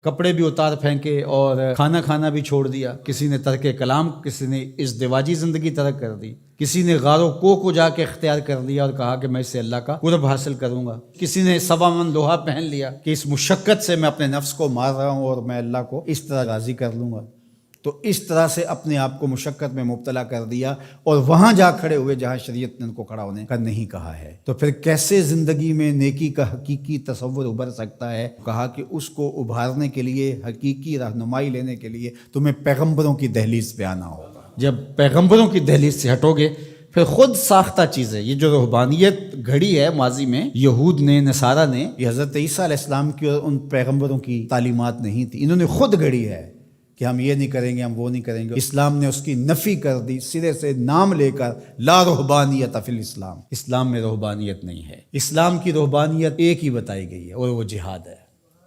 کپڑے بھی اتار پھینکے اور کھانا کھانا بھی چھوڑ دیا، کسی نے ترک کلام، کسی نے ازدواجی زندگی ترک کر دی، کسی نے غار و کوہ کو جا کے اختیار کر لیا اور کہا کہ میں اس سے اللہ کا قرب حاصل کروں گا، کسی نے 1.25 من لوہا پہن لیا کہ اس مشقت سے میں اپنے نفس کو مار رہا ہوں اور میں اللہ کو اس طرح راضی کر لوں گا۔ تو اس طرح سے اپنے آپ کو مشقت میں مبتلا کر دیا اور وہاں جا کھڑے ہوئے جہاں شریعت نے ان کو کھڑا ہونے کا نہیں کہا ہے۔ تو پھر کیسے زندگی میں نیکی کا حقیقی تصور ابھر سکتا ہے؟ کہا کہ اس کو ابھارنے کے لیے، حقیقی رہنمائی لینے کے لیے تمہیں پیغمبروں کی دہلیز پہ آنا ہوگا۔ جب پیغمبروں کی دہلیز سے ہٹو گے پھر خود ساختہ چیزیں، یہ جو روحانیت گھڑی ہے ماضی میں یہود نے، نصارہ نے، یہ حضرت عیسیٰ علیہ السلام کی اور ان پیغمبروں کی تعلیمات نہیں تھی، انہوں نے خود گھڑی ہے کہ ہم یہ نہیں کریں گے، ہم وہ نہیں کریں گے۔ اسلام نے اس کی نفی کر دی، سرے سے نام لے کر، لا رہبانیت فی الاسلام، اسلام میں رہبانیت نہیں ہے۔ اسلام کی رہبانیت ایک ہی بتائی گئی ہے اور وہ جہاد ہے،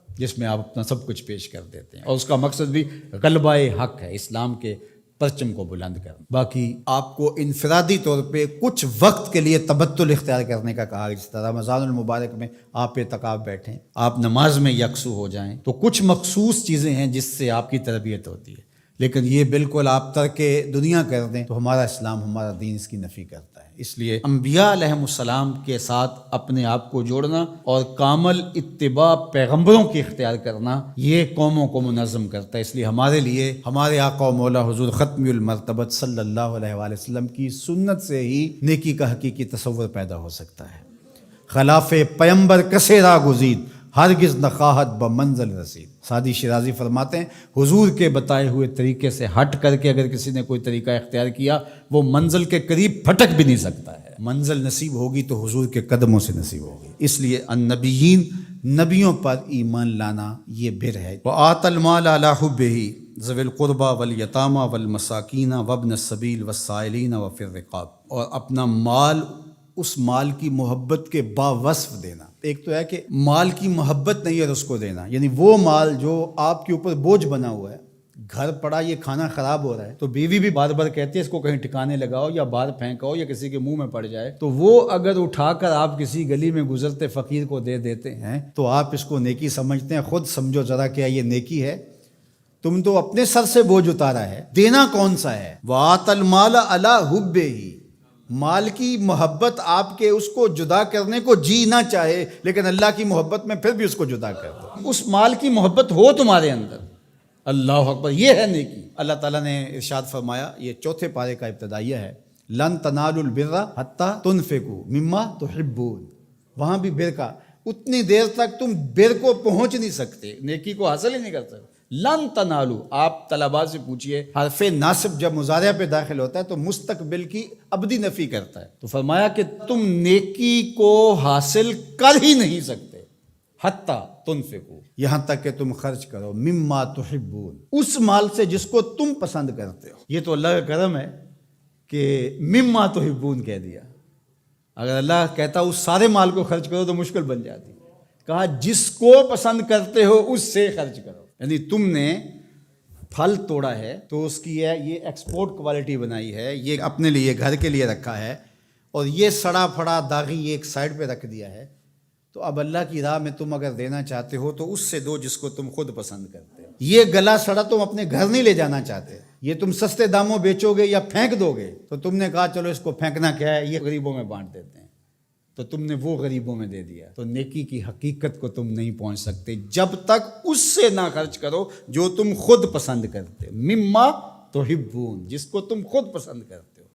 جس میں آپ اپنا سب کچھ پیش کر دیتے ہیں، اور اس کا مقصد بھی غلبہ حق ہے، اسلام کے پرچم کو بلند کرنا۔ باقی آپ کو انفرادی طور پہ کچھ وقت کے لیے تبتل اختیار کرنے کا کہا، جس طرح رمضان المبارک میں آپ اعتکاف بیٹھیں، آپ نماز میں یکسو ہو جائیں، تو کچھ مخصوص چیزیں ہیں جس سے آپ کی تربیت ہوتی ہے، لیکن یہ بالکل آپ ترک دنیا کر دیں تو ہمارا اسلام، ہمارا دین اس کی نفی کرتا ہے۔ اس لیے انبیاء علیہ السلام کے ساتھ اپنے آپ کو جوڑنا اور کامل اتباع پیغمبروں کی اختیار کرنا، یہ قوموں کو منظم کرتا ہے۔ اس لیے ہمارے لیے ہمارے آقا و مولا حضور ختم المرتبت صلی اللہ علیہ وآلہ وسلم کی سنت سے ہی نیکی کا حقیقی تصور پیدا ہو سکتا ہے۔ خلاف پیمبر کسے را گزید، ہرگز نخواہت بمنزل رسید۔ سعدی شیرازی فرماتے ہیں حضور کے بتائے ہوئے طریقے سے ہٹ کر کے اگر کسی نے کوئی طریقہ اختیار کیا، وہ منزل کے قریب پھٹک بھی نہیں سکتا ہے۔ منزل نصیب ہوگی تو حضور کے قدموں سے نصیب ہوگی۔ اس لیے النبیین، نبیوں پر ایمان لانا یہ بر ہے۔ وآت المال علی حبہ ذوی القربى والیتامى والمساکین وابن السبیل والسائلین وفی الرقاب، اور اپنا مال، اس مال کی محبت کے باوصف دینا۔ ایک تو ہے کہ مال کی محبت نہیں ہے اس کو دینا، یعنی وہ مال جو آپ کے اوپر بوجھ بنا ہوا ہے، گھر پڑا یہ کھانا خراب ہو رہا ہے تو بیوی بھی بار بار کہتی ہے اس کو کہیں ٹھکانے لگاؤ یا باہر پھینکاؤ یا کسی کے منہ میں پڑ جائے، تو وہ اگر اٹھا کر آپ کسی گلی میں گزرتے فقیر کو دے دیتے ہیں تو آپ اس کو نیکی سمجھتے ہیں۔ خود سمجھو ذرا کیا یہ نیکی ہے؟ تم تو اپنے سر سے بوجھ اتارا ہے، دینا کون سا ہے؟ وَآتَ الْمَالَ عَلَى حُبِّهِ، مال کی محبت آپ کے اس کو جدا کرنے کو جی نہ چاہے، لیکن اللہ کی محبت میں پھر بھی اس کو جدا کر دو۔ اس مال کی محبت ہو تمہارے اندر، اللہ اکبر، یہ ہے نیکی۔ اللہ تعالیٰ نے ارشاد فرمایا، یہ 4 پارے کا ابتدائیہ ہے، لن تنالوا البر حتی تنفقوا مما تحبون۔ وہاں بھی بر کا، اتنی دیر تک تم بر کو پہنچ نہیں سکتے، نیکی کو حاصل ہی نہیں کر سکتے۔ لن تنالو، آپ طلباء سے پوچھئے، حرف ناصب جب مضارع پہ داخل ہوتا ہے تو مستقبل کی ابدی نفی کرتا ہے، تو فرمایا کہ تم نیکی کو حاصل کر ہی نہیں سکتے حتی تنفقو، یہاں تک کہ تم خرچ کرو، مما تحبون، اس مال سے جس کو تم پسند کرتے ہو۔ یہ تو اللہ کا کرم ہے کہ مما تحبون کہہ دیا، اگر اللہ کہتا اس سارے مال کو خرچ کرو تو مشکل بن جاتی، کہا جس کو پسند کرتے ہو اس سے خرچ کرو۔ یعنی تم نے پھل توڑا ہے تو اس کی یہ ایکسپورٹ کوالٹی بنائی ہے، یہ اپنے لیے گھر کے لیے رکھا ہے، اور یہ سڑا پھڑا داغی یہ ایک سائڈ پہ رکھ دیا ہے، تو اب اللہ کی راہ میں تم اگر دینا چاہتے ہو تو اس سے دو جس کو تم خود پسند کرتے ہو۔ یہ گلا سڑا تم اپنے گھر نہیں لے جانا چاہتے، یہ تم سستے داموں بیچو گے یا پھینک دو گے، تو تم نے کہا چلو اس کو پھینکنا کیا ہے، یہ غریبوں میں بانٹ دیتے ہیں، تو تم نے وہ غریبوں میں دے دیا۔ تو نیکی کی حقیقت کو تم نہیں پہنچ سکتے جب تک اس سے نہ خرچ کرو جو تم خود پسند کرتے، مما تحبون، جس کو تم خود پسند کرتے۔